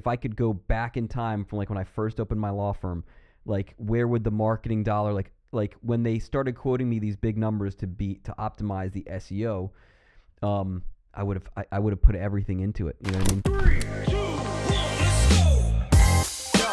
If I could go back in time from like when I first opened my law firm, like where would the marketing dollar, like when they started quoting me these big numbers to optimize the SEO, I would have put everything into it. You know what I mean? 3, 2, 1, let's go.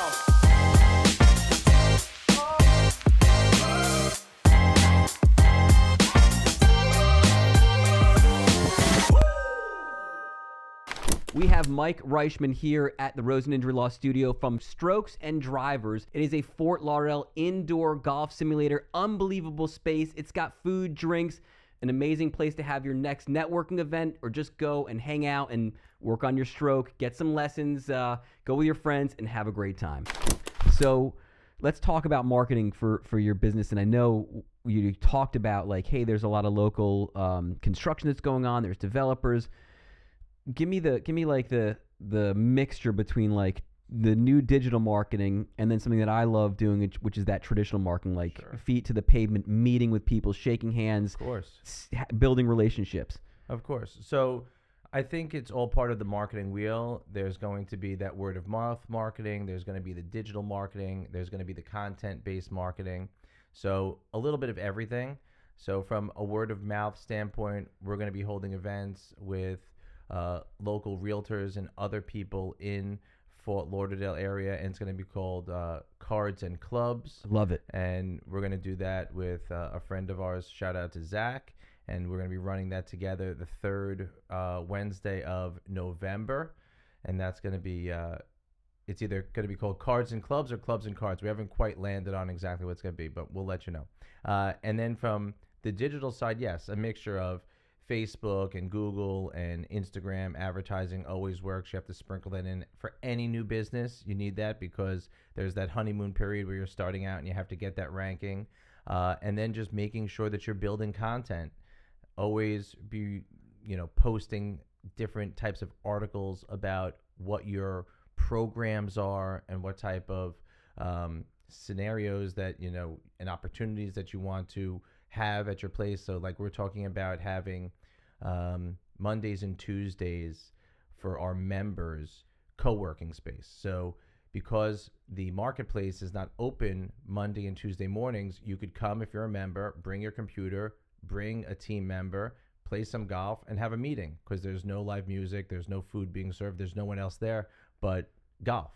We have Mike Reichman here at the Rosen Injury Law studio from Strokes and Drivers. It is a Fort Lauderdale indoor golf simulator. Unbelievable space. It's got food, drinks, an amazing place to have your next networking event, or just go and hang out and work on your stroke, get some lessons, go with your friends, and have a great time. So let's talk about marketing for your business. And I know you talked about like, hey, there's a lot of local construction that's going on. There's developers. Give me like the mixture between like the new digital marketing and then something that I love doing, which is that traditional marketing, like feet to the pavement, meeting with people, shaking hands, of course, building relationships. Of course. So I think it's all part of the marketing wheel. There's going to be that word of mouth marketing. There's going to be the digital marketing. There's going to be the content-based marketing. So a little bit of everything. So from a word of mouth standpoint, we're going to be holding events with local realtors and other people in Fort Lauderdale area, and it's going to be called Cards and Clubs. Love it. And we're going to do that with a friend of ours, shout out to Zach, and we're going to be running that together the third Wednesday of November, and that's going to be it's either going to be called Cards and Clubs or Clubs and Cards. We haven't quite landed on exactly what it's going to be, but we'll let you know. And then from the digital side, yes, a mixture of Facebook and Google and Instagram advertising always works. You have to sprinkle that in for any new business. You need that because there's that honeymoon period where you're starting out and you have to get that ranking. And then just making sure that you're building content. Always be, posting different types of articles about what your programs are and what type of scenarios that, and opportunities that you want to have at your place. So like we're talking about having Mondays and Tuesdays for our members co-working space. So because the marketplace is not open Monday and Tuesday mornings, you could come if you're a member, bring your computer, bring a team member, play some golf, and have a meeting because there's no live music, there's no food being served, there's no one else there but golf.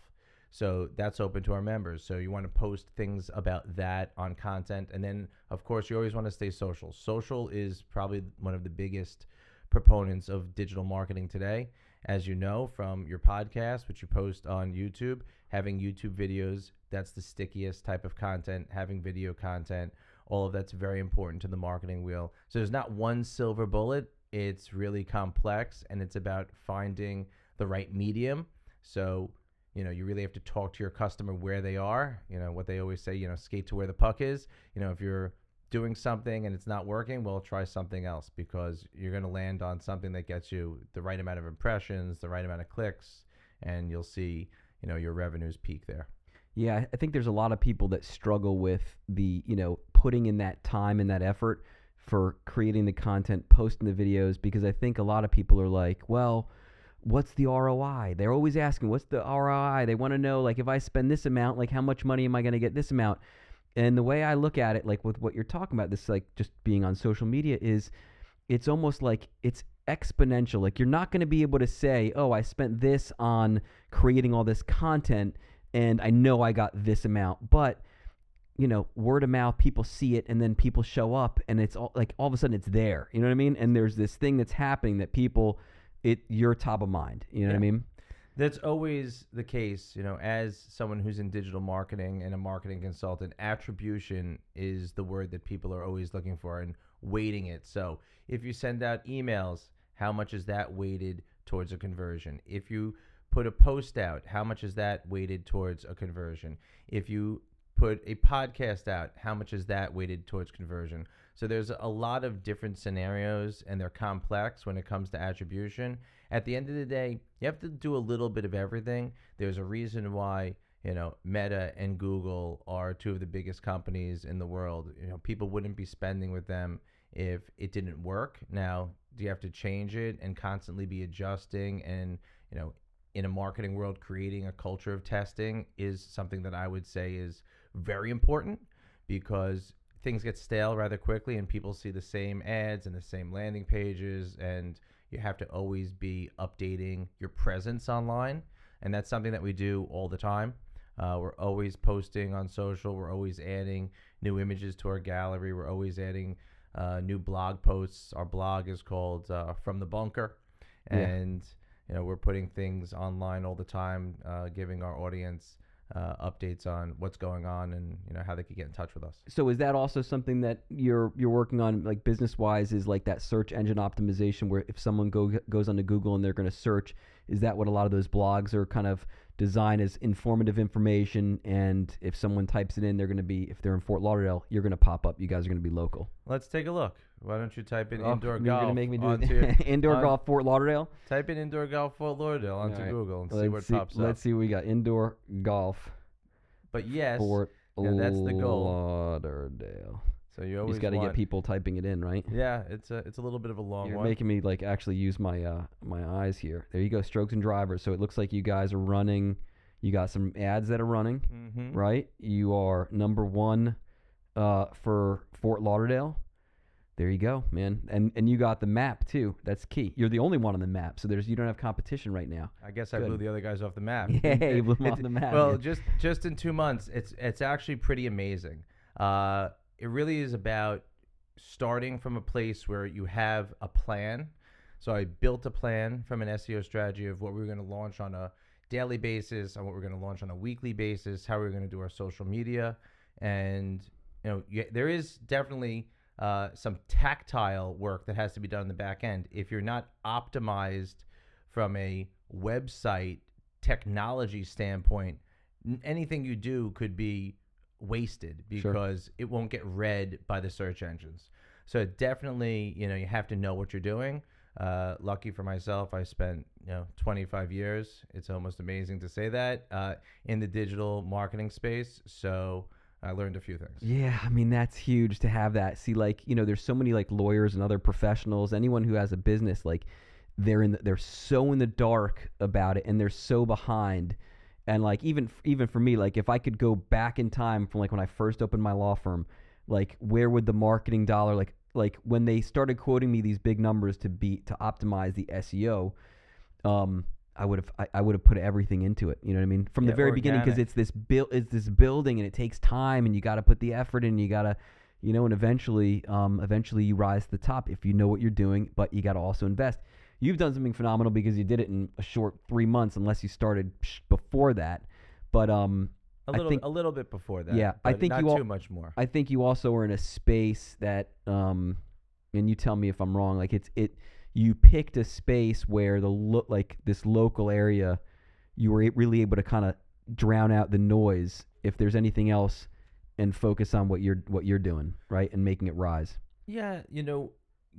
So that's open to our members. So you want to post things about that on content. And then, of course, you always want to stay social. Social is probably one of the biggest proponents of digital marketing today. As you know from your podcast, which you post on YouTube, having YouTube videos, that's the stickiest type of content. Having video content, all of that's very important to the marketing wheel. So there's not one silver bullet. It's really complex, and it's about finding the right medium. So you really have to talk to your customer where they are. What they always say, skate to where the puck is. If you're doing something and it's not working, well, try something else because you're going to land on something that gets you the right amount of impressions, the right amount of clicks, and you'll see, your revenues peak there. Yeah, I think there's a lot of people that struggle with the, putting in that time and that effort for creating the content, posting the videos, because I think a lot of people are like, well, what's the ROI? They're always asking, what's the ROI? They want to know, like, if I spend this amount, like, how much money am I going to get this amount? And the way I look at it, like with what you're talking about, this, like, just being on social media is it's almost like it's exponential. Like, you're not going to be able to say, oh, I spent this on creating all this content and I know I got this amount. But, word of mouth, people see it and then people show up and it's all of a sudden it's there. You know what I mean? And there's this thing that's happening that people... you're top of mind. You know what I mean? That's always the case. As someone who's in digital marketing and a marketing consultant, attribution is the word that people are always looking for and weighting it. So if you send out emails, how much is that weighted towards a conversion? If you put a post out, how much is that weighted towards a conversion? If you put a podcast out, how much is that weighted towards conversion? So there's a lot of different scenarios, and they're complex when it comes to attribution. At the end of the day, you have to do a little bit of everything. There's a reason why, Meta and Google are two of the biggest companies in the world. People wouldn't be spending with them if it didn't work. Now, do you have to change it and constantly be adjusting and, in a marketing world, creating a culture of testing is something that I would say is very important, because things get stale rather quickly and people see the same ads and the same landing pages, and you have to always be updating your presence online. And that's something that we do all the time. We're always posting on social. We're always adding new images to our gallery. We're always adding new blog posts. Our blog is called From the Bunker. And we're putting things online all the time, giving our audience updates on what's going on and how they could get in touch with us. So is that also something that you're working on, like business wise, is like that search engine optimization, where if someone goes onto Google and they're going to search, is that what a lot of those blogs are kind of designed as informative information? And if someone types it in, they're going to be, if they're in Fort Lauderdale, you're going to pop up. You guys are going to be local. Let's take a look. Why don't you type in indoor golf? You're going to make me do onto, indoor golf Fort Lauderdale? Type in indoor golf Fort Lauderdale onto Google and see what pops up. Let's see what we got. Indoor golf. But yes, Fort that's the goal. Lauderdale. So you always got to get people typing it in, right? Yeah, it's a little bit of a long You're one. making me like actually use my my eyes here. There you go, strokes and drivers. So it looks like you guys are running. You got some ads that are running, right? You are number 1 for Fort Lauderdale. There you go, man. And you got the map too. That's key. You're the only one on the map, so you don't have competition right now. I guess I blew the other guys off the map. Yeah, you blew them off the map. Well, just in 2 months, it's actually pretty amazing. It really is about starting from a place where you have a plan. So I built a plan from an SEO strategy of what we were going to launch on a daily basis, on what we're going to launch on a weekly basis, how we're going to do our social media. And there is definitely some tactile work that has to be done in the back end. If you're not optimized from a website technology standpoint, anything you do could be wasted because it won't get read by the search engines. So definitely, you have to know what you're doing. Lucky for myself, I spent 25 years. It's almost amazing to say that in the digital marketing space. So I learned a few things. Yeah, I mean, that's huge to have that. See, like, there's so many like lawyers and other professionals, anyone who has a business, like they're so in the dark about it and they're so behind. And like, even for me, like if I could go back in time from like when I first opened my law firm, like where would the marketing dollar, like when they started quoting me these big numbers to optimize the SEO, I would have put everything into it. You know what I mean? From the very beginning, because it's this building and it takes time and you got to put the effort in. You got to, and eventually you rise to the top if you know what you're doing. But you got to also invest. You've done something phenomenal because you did it in a short 3 months, unless you started before that. But a little bit before that. Yeah, I think not too much more. I think you also are in a space that, and you tell me if I'm wrong. Like you picked a space where this local area, you were really able to kind of drown out the noise if there's anything else, and focus on what you're doing, right, and making it rise. Yeah,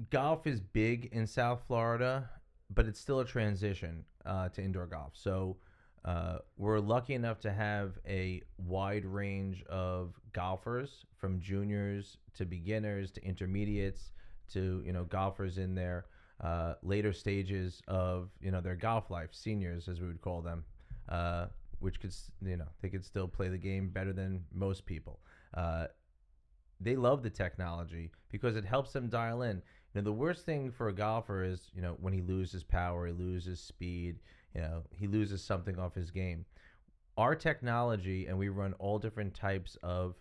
golf is big in South Florida, but it's still a transition to indoor golf. So we're lucky enough to have a wide range of golfers, from juniors to beginners to intermediates to golfers in their later stages of their golf life, seniors as we would call them, which could they could still play the game better than most people. They love the technology because it helps them dial in. The worst thing for a golfer is when he loses power, he loses speed, he loses something off his game. Our technology, and we run all different types of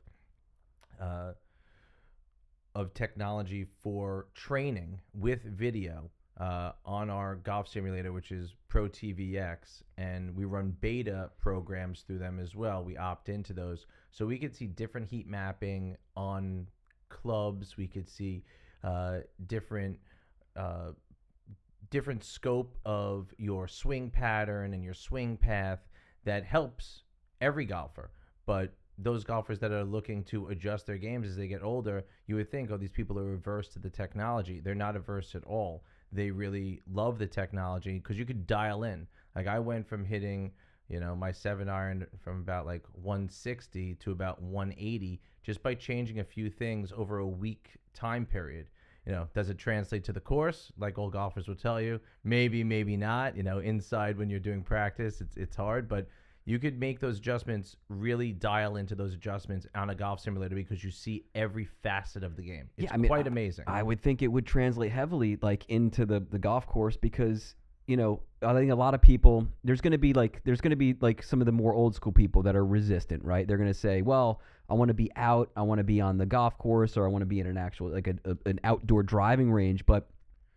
technology for training with video on our golf simulator, which is Pro TVX, and we run beta programs through them as well. We opt into those, so we could see different heat mapping on clubs. We could see different scope of your swing pattern and your swing path that helps every golfer. But those golfers that are looking to adjust their games as they get older, you would think, these people are averse to the technology. They're not averse at all. They really love the technology because you could dial in. Like I went from hitting, my 7-iron from about like 160 to about 180 just by changing a few things over a week time period. does it translate to the course? Like all golfers will tell you, maybe, maybe not. Inside when you're doing practice, it's hard, but you could make those adjustments, really dial into those adjustments on a golf simulator because you see every facet of the game. It's quite amazing. I would think it would translate heavily like into the golf course because, I think a lot of people, there's going to be like some of the more old school people that are resistant, right? They're going to say, well, I want to be out, I want to be on the golf course, or I want to be in an actual, like an outdoor driving range. But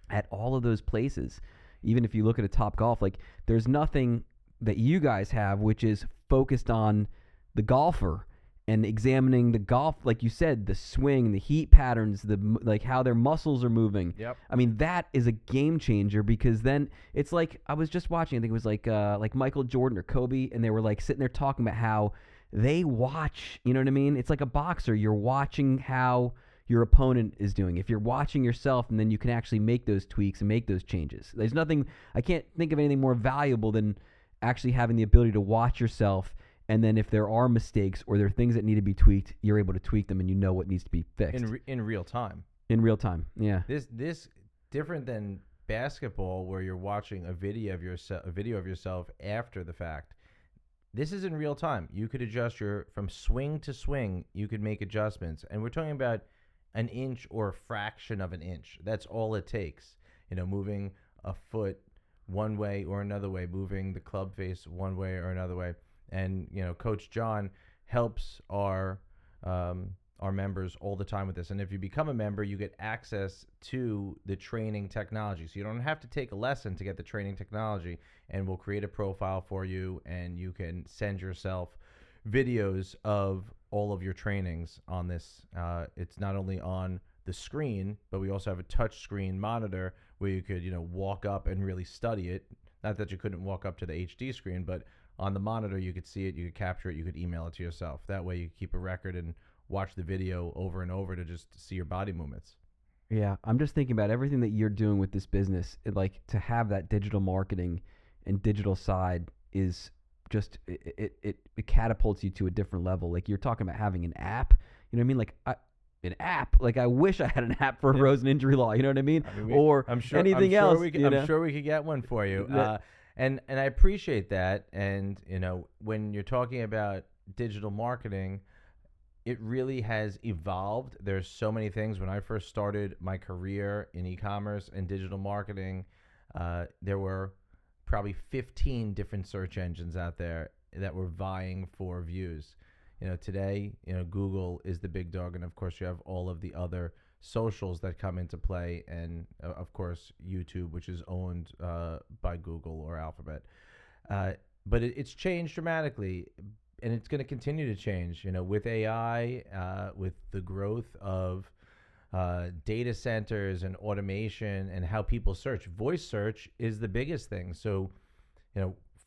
at all of those places, even if you look at a Top Golf, like there's nothing that you guys have, which is focused on the golfer and examining the golf, like you said, the swing, the heat patterns, like how their muscles are moving. Yep. I mean, that is a game changer because then it's like I was just watching. I think it was like Michael Jordan or Kobe, and they were like sitting there talking about how they watch. You know what I mean? It's like a boxer. You're watching how your opponent is doing. If you're watching yourself, and then you can actually make those tweaks and make those changes. There's nothing. I can't think of anything more valuable than actually having the ability to watch yourself, and then if there are mistakes or there are things that need to be tweaked, you're able to tweak them and you know what needs to be fixed. In real time. In real time, yeah. This different than basketball where you're watching a video of yourself after the fact. This is in real time. You could adjust from swing to swing, you could make adjustments. And we're talking about an inch or a fraction of an inch. That's all it takes. Moving a foot one way or another way, moving the club face one way or another way. And, Coach John helps our members all the time with this. And if you become a member, you get access to the training technology. So you don't have to take a lesson to get the training technology, and we'll create a profile for you, and you can send yourself videos of all of your trainings on this. It's not only on the screen, but we also have a touch screen monitor where you could, walk up and really study it. Not that you couldn't walk up to the HD screen, but on the monitor you could see it, you could capture it, you could email it to yourself. That way you keep a record and watch the video over and over to just see your body movements. Yeah, I'm just thinking about everything that you're doing with this business. Like to have that digital marketing and digital side is just it catapults you to a different level. Like you're talking about having an app. You know what I mean? Like an app. Like I wish I had an app for Rosen Injury Law. You know what I mean? Or anything else. I'm sure we could get one for you. And I appreciate that. And when you're talking about digital marketing, it really has evolved. There's so many things. When I first started my career in e-commerce and digital marketing, there were probably 15 different search engines out there that were vying for views. Today, Google is the big dog, and of course you have all of the other socials that come into play, and of course YouTube, which is owned by Google or Alphabet. But it's changed dramatically, and it's going to continue to change. With AI, with the growth of data centers and automation and how people search. Voice search is the biggest thing. So,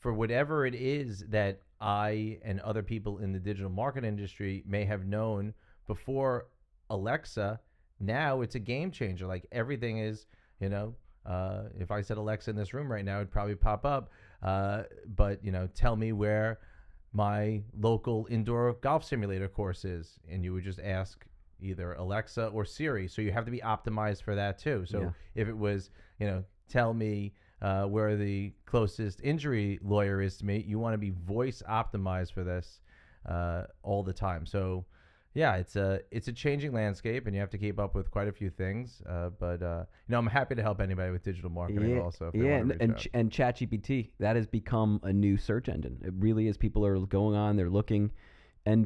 for whatever it is that I and other people in the digital market industry may have known before Alexa, now it's a game changer. Like everything is, if I said Alexa in this room right now, it'd probably pop up. But, tell me where my local indoor golf simulator course is. And you would just ask either Alexa or Siri. So you have to be optimized for that too. So if it was, tell me where the closest injury lawyer is to me, you want to be voice optimized for this all the time. So yeah, it's a changing landscape, and you have to keep up with quite a few things. But I'm happy to help anybody with digital marketing also. And ChatGPT, that has become a new search engine. It really is. People are going on, they're looking, and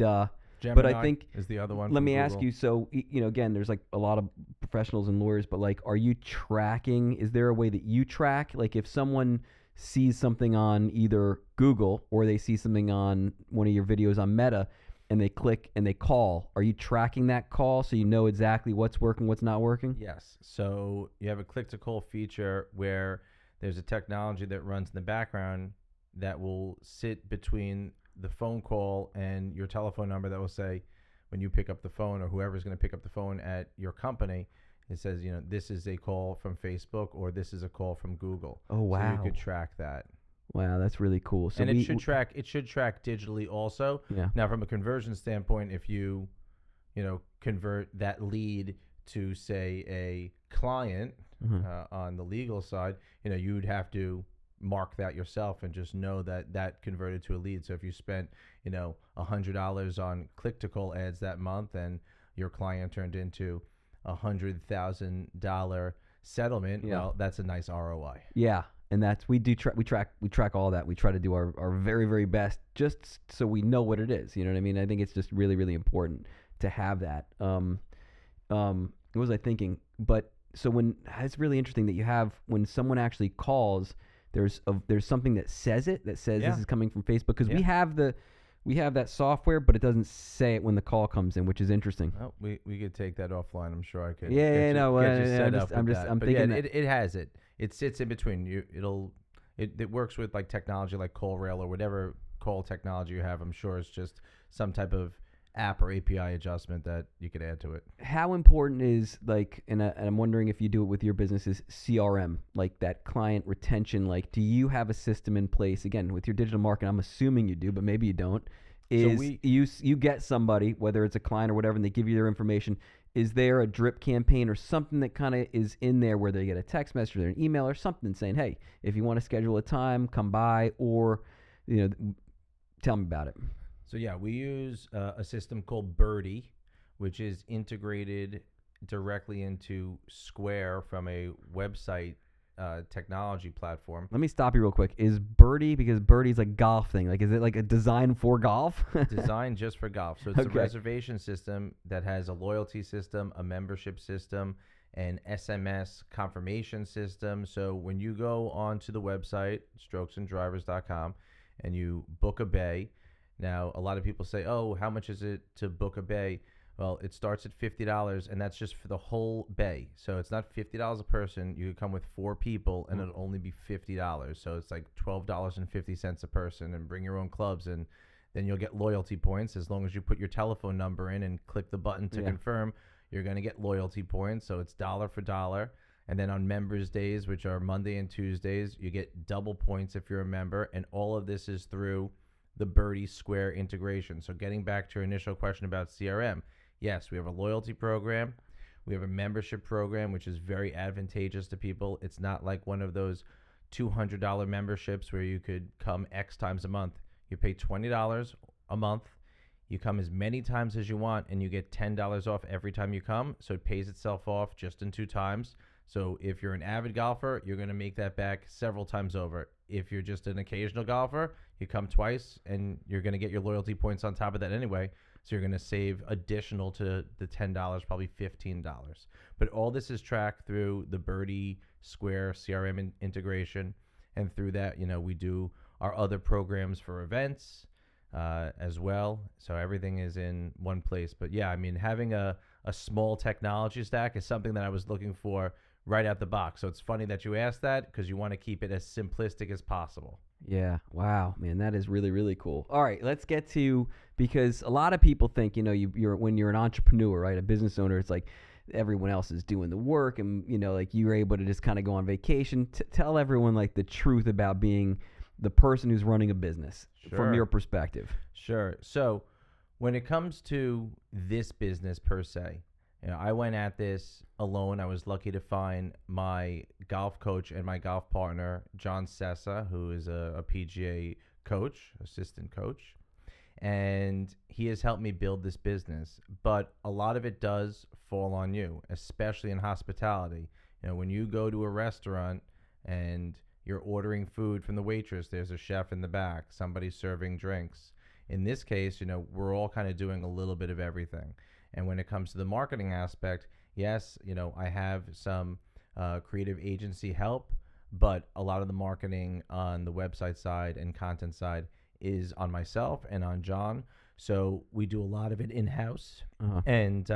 Gemini but I think is the other one. Let me ask you. So again, there's like a lot of professionals and lawyers, but like, are you tracking? Is there a way that you track? Like, if someone sees something on either Google or they see something on one of your videos on Meta, and they click and they call, are you tracking that call so you know exactly what's working, what's not working? Yes. So you have a click-to-call feature where there's a technology that runs in the background that will sit between the phone call and your telephone number that will say, when you pick up the phone, or whoever's going to pick up the phone at your company, it says, this is a call from Facebook, or this is a call from Google. Oh, wow. So you could track that. Wow, that's really cool. So and it should track digitally also. Yeah. Now, from a conversion standpoint, if you convert that lead to, say, a client on the legal side, you'd have to mark that yourself and just know that converted to a lead. So if you spent, $100 on click-to-call ads that month and your client turned into $100,000 settlement, well, that's a nice ROI. Yeah. And that's, we track all that. We try to do our very, very best just so we know what it is. You know what I mean? I think it's just really, really important to have that. What was I thinking? But so it's really interesting that you have, when someone actually calls, there's something that says this is coming from Facebook, because we have that software, but it doesn't say it when the call comes in, which is interesting. Oh, we could take that offline. I'm sure I could. I'm thinking it has it. It sits in between. It works with like technology like CallRail or whatever call technology you have. I'm sure it's just some type of app or API adjustment that you could add to it. How important is, like, and I'm wondering if you do it with your business's CRM, like that client retention? Like, do you have a system in place? Again, with your digital marketing, I'm assuming you do, but maybe you don't. You get somebody, whether it's a client or whatever, and they give you their information. Is there a drip campaign or something that kind of is in there where they get a text message or an email or something saying, hey, if you want to schedule a time, come by, or, tell me about it. So yeah, we use a system called Birdie, which is integrated directly into Square from a website technology platform. Let me stop you real quick. Is Birdie, because Birdie's a golf thing, like, is it like a design for golf? Designed just for golf. So it's a reservation system that has a loyalty system, a membership system, an SMS confirmation system. So when you go onto the website, strokesanddrivers.com, and you book a bay. Now, a lot of people say, oh, how much is it to book a bay? Well, it starts at $50, and that's just for the whole bay. So it's not $50 a person. You could come with 4 people, and it'll only be $50. So it's like $12.50 a person, and bring your own clubs, and then you'll get loyalty points. As long as you put your telephone number in and click the button to confirm, you're going to get loyalty points. So it's dollar for dollar. And then on members days, which are Monday and Tuesdays, you get double points if you're a member. And all of this is through the Birdie Square integration. So getting back to your initial question about CRM, yes, we have a loyalty program. We have a membership program, which is very advantageous to people. It's not like one of those $200 memberships where you could come X times a month. You pay $20 a month. You come as many times as you want, and you get $10 off every time you come. So it pays itself off just in 2 times. So if you're an avid golfer, you're going to make that back several times over. If you're just an occasional golfer, you come twice, and you're going to get your loyalty points on top of that anyway. So you're going to save additional to the $10, probably $15. But all this is tracked through the Birdie Square CRM integration. And through that, we do our other programs for events as well. So everything is in one place. But yeah, I mean, having a small technology stack is something that I was looking for right out the box. So it's funny that you asked that, because you want to keep it as simplistic as possible. Yeah. Wow, man, that is really, really cool. All right, let's get to, because a lot of people think, you're when you're an entrepreneur, right, a business owner, it's like everyone else is doing the work, and like you're able to just kind of go on vacation. Tell everyone like the truth about being the person who's running a business from your perspective. Sure. So when it comes to this business per se, I went at this alone. I was lucky to find my golf coach and my golf partner, John Sessa, who is a PGA coach, assistant coach. And he has helped me build this business. But a lot of it does fall on you, especially in hospitality. When you go to a restaurant and you're ordering food from the waitress, there's a chef in the back, somebody serving drinks. In this case, we're all kind of doing a little bit of everything. And when it comes to the marketing aspect, yes, I have some creative agency help, but a lot of the marketing on the website side and content side is on myself and on John. So we do a lot of it in-house. And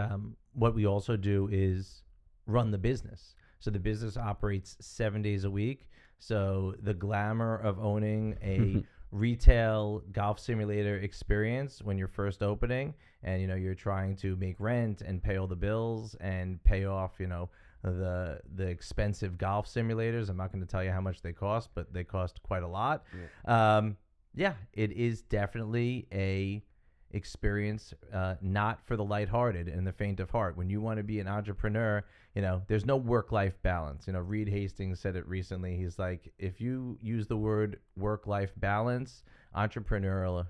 what we also do is run the business. So the business operates 7 days a week. So the glamour of owning a retail golf simulator experience when you're first opening, and you're trying to make rent and pay all the bills and pay off the expensive golf simulators. I'm not going to tell you how much they cost, but they cost quite a lot. Yeah, it is definitely a experience, not for the lighthearted and the faint of heart. When you want to be an entrepreneur, there's no work-life balance. Reed Hastings said it recently. He's like, if you use the word work-life balance, entrepreneurial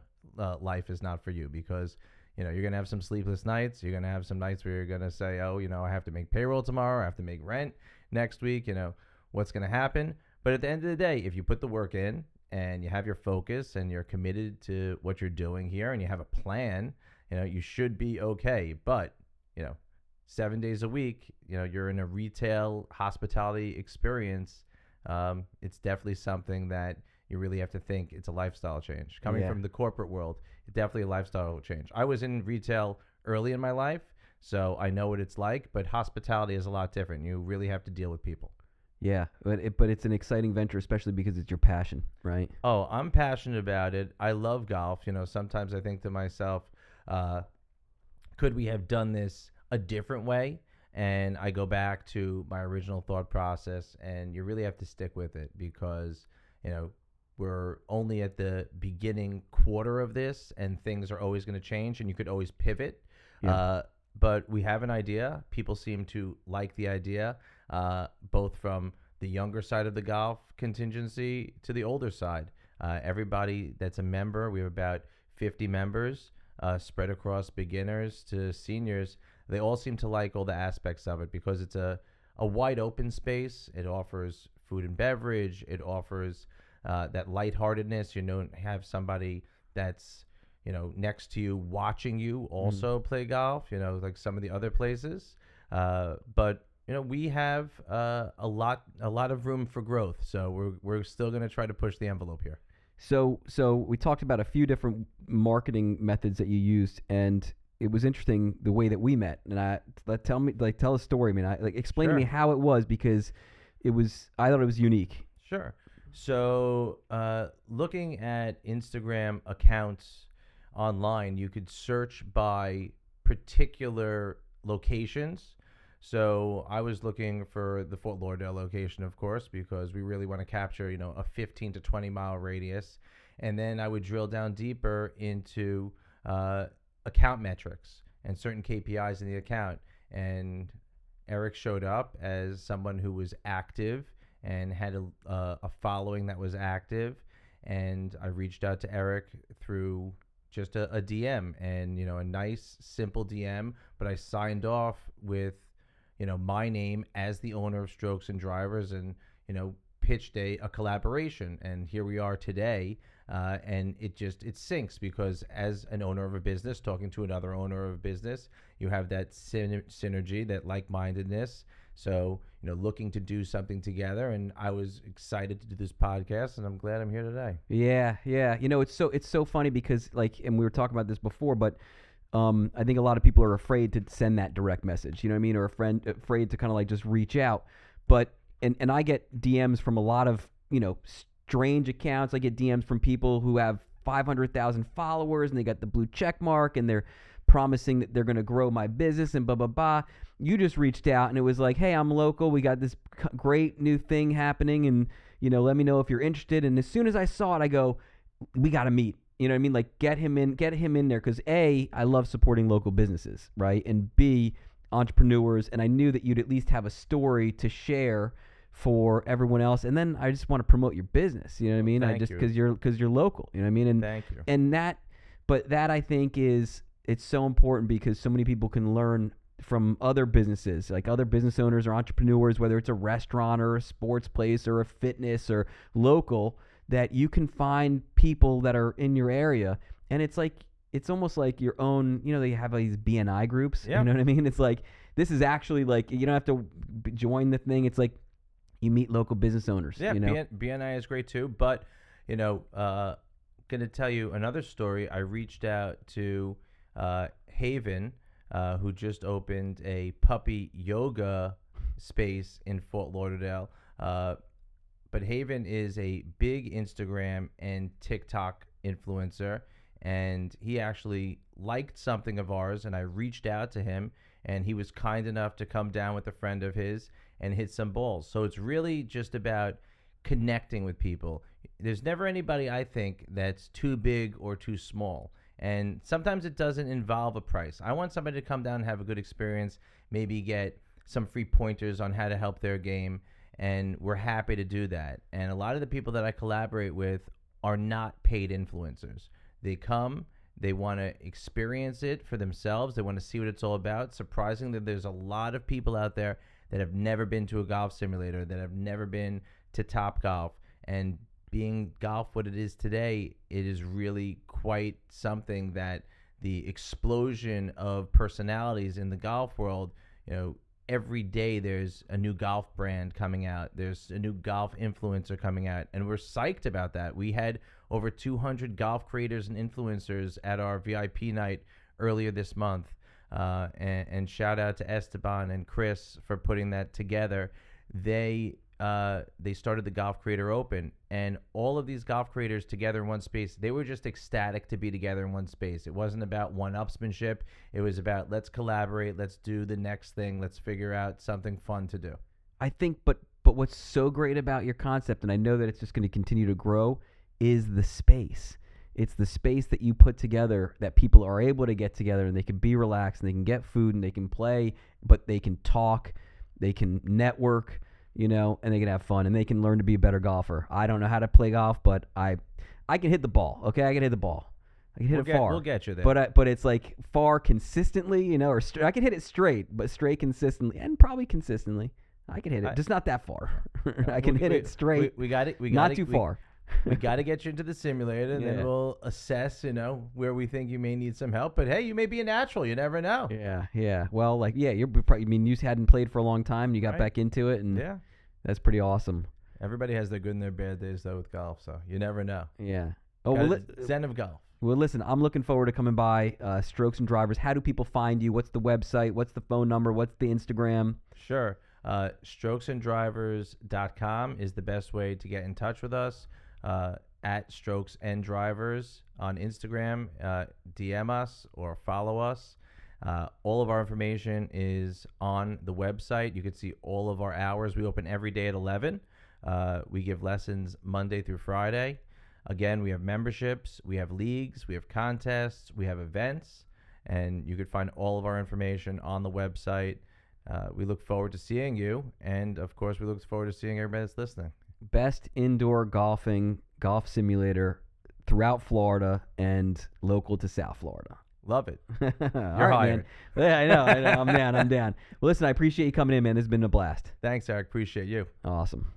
life is not for you, because you're going to have some sleepless nights. You're going to have some nights where you're going to say, oh, I have to make payroll tomorrow. I have to make rent next week. What's going to happen? But at the end of the day, if you put the work in and you have your focus and you're committed to what you're doing here and you have a plan, you should be okay. But, 7 days a week, you're in a retail hospitality experience. It's definitely something that you really have to think it's a lifestyle change. Coming from the corporate world, it's definitely a lifestyle change. I was in retail early in my life, so I know what it's like, but hospitality is a lot different. You really have to deal with people. Yeah, but it's an exciting venture, especially because it's your passion, right? Oh, I'm passionate about it. I love golf. Sometimes I think to myself, could we have done this a different way? And I go back to my original thought process, and you really have to stick with it, because, we're only at the beginning quarter of this, and things are always going to change, and you could always pivot. Yeah. But we have an idea. People seem to like the idea, both from the younger side of the golf contingency to the older side. Everybody that's a member, we have about 50 members, spread across beginners to seniors. They all seem to like all the aspects of it, because it's a wide open space. It offers food and beverage. It offers that lightheartedness. You don't have somebody that's next to you watching you also play golf, like some of the other places. But we have a lot of room for growth. So we're still going to try to push the envelope here. So we talked about a few different marketing methods that you used, and it was interesting the way that we met. And tell a story, man. Explain to me how it was, because I thought it was unique. Sure. So looking at Instagram accounts online, you could search by particular locations. So I was looking for the Fort Lauderdale location, of course, because we really want to capture, a 15 to 20 mile radius. And then I would drill down deeper into account metrics and certain KPIs in the account. And Eric showed up as someone who was active and had a following that was active. And I reached out to Eric through just a DM, and, a nice, simple DM, but I signed off with, my name as the owner of Strokes and Drivers, and, pitched a collaboration. And here we are today. And it syncs, because as an owner of a business talking to another owner of a business, you have that synergy, that like-mindedness. So, looking to do something together, and I was excited to do this podcast, and I'm glad I'm here today. Yeah. It's so funny, because and we were talking about this before, but I think a lot of people are afraid to send that direct message, or afraid to kind of just reach out. But and I get DMs from a lot of strange accounts. I get DMs from people who have 500,000 followers, and they got the blue check mark, and they're promising that they're going to grow my business and blah, blah, blah. You just reached out, and it was like, hey, I'm local. We got this great new thing happening, and, let me know if you're interested. And as soon as I saw it, I go, we got to meet. You know what I mean? Get him in there, because A, I love supporting local businesses, right? And B, entrepreneurs. And I knew that you'd at least have a story to share for everyone else. And then I just want to promote your business. You know what I mean? Because you're local. You know what I mean? And thank you. And that I think it's so important, because so many people can learn from other businesses, like other business owners or entrepreneurs, whether it's a restaurant or a sports place or a fitness or local, that you can find people that are in your area. And it's almost like your own, they have these BNI groups. Yeah. You know what I mean? It's like, this is actually you don't have to join the thing. It's like you meet local business owners. Yeah, BNI is great too. But, going to tell you another story. I reached out to Haven, who just opened a puppy yoga space in Fort Lauderdale. But Haven is a big Instagram and TikTok influencer, and he actually liked something of ours, and I reached out to him, and he was kind enough to come down with a friend of his and hit some balls. So it's really just about connecting with people. There's never anybody, I think, that's too big or too small. And sometimes it doesn't involve a price. I want somebody to come down and have a good experience, maybe get some free pointers on how to help their game, and we're happy to do that. And a lot of the people that I collaborate with are not paid influencers. They come, they want to experience it for themselves. They want to see what it's all about. Surprisingly, there's a lot of people out there that have never been to a golf simulator, that have never been to Top Golf. And being golf what it is today, it is really quite something that the explosion of personalities in the golf world, every day there's a new golf brand coming out. There's a new golf influencer coming out, and we're psyched about that. We had over 200 golf creators and influencers at our VIP night earlier this month. And shout out to Esteban and Chris for putting that together. They started the Golf Creator Open, and all of these golf creators together in one space, they were just ecstatic to be together in one space. It wasn't about one-upsmanship. It was about, let's collaborate, let's do the next thing, let's figure out something fun to do. I think, but what's so great about your concept, and I know that it's just going to continue to grow, is the space. It's the space that you put together that people are able to get together and they can be relaxed and they can get food and they can play, but they can talk, they can network, and they can have fun and they can learn to be a better golfer. I don't know how to play golf, but I can hit the ball. Okay, I can hit the ball. I can hit it far. We'll get you there. But it's like far consistently, or I can hit it straight, but straight consistently and probably consistently. I can hit it, just not that far. I can hit it straight. We got it. Not too far. We got to get you into the simulator, and then we'll assess, where we think you may need some help. But hey, you may be a natural. You never know. Yeah. Well, you're probably. I mean, you hadn't played for a long time, and you got back into it, and that's pretty awesome. Everybody has their good and their bad days though with golf, so you never know. Yeah. Oh, well, zen of golf. Well, listen, I'm looking forward to coming by. Strokes and Drivers. How do people find you? What's the website? What's the phone number? What's the Instagram? Sure. Strokesanddrivers.com is the best way to get in touch with us. At Strokes and Drivers on Instagram, DM us or follow us. All of our information is on the website. You can see all of our hours. We open every day at 11. We give lessons Monday through Friday. Again, we have memberships, we have leagues, we have contests, we have events, and you can find all of our information on the website. We look forward to seeing you, and of course, we look forward to seeing everybody that's listening. Best indoor golf simulator throughout Florida and local to South Florida. Love it. You're hired. Man. Yeah, I know. I'm down. Well, listen, I appreciate you coming in, man. This has been a blast. Thanks, Eric. Appreciate you. Awesome.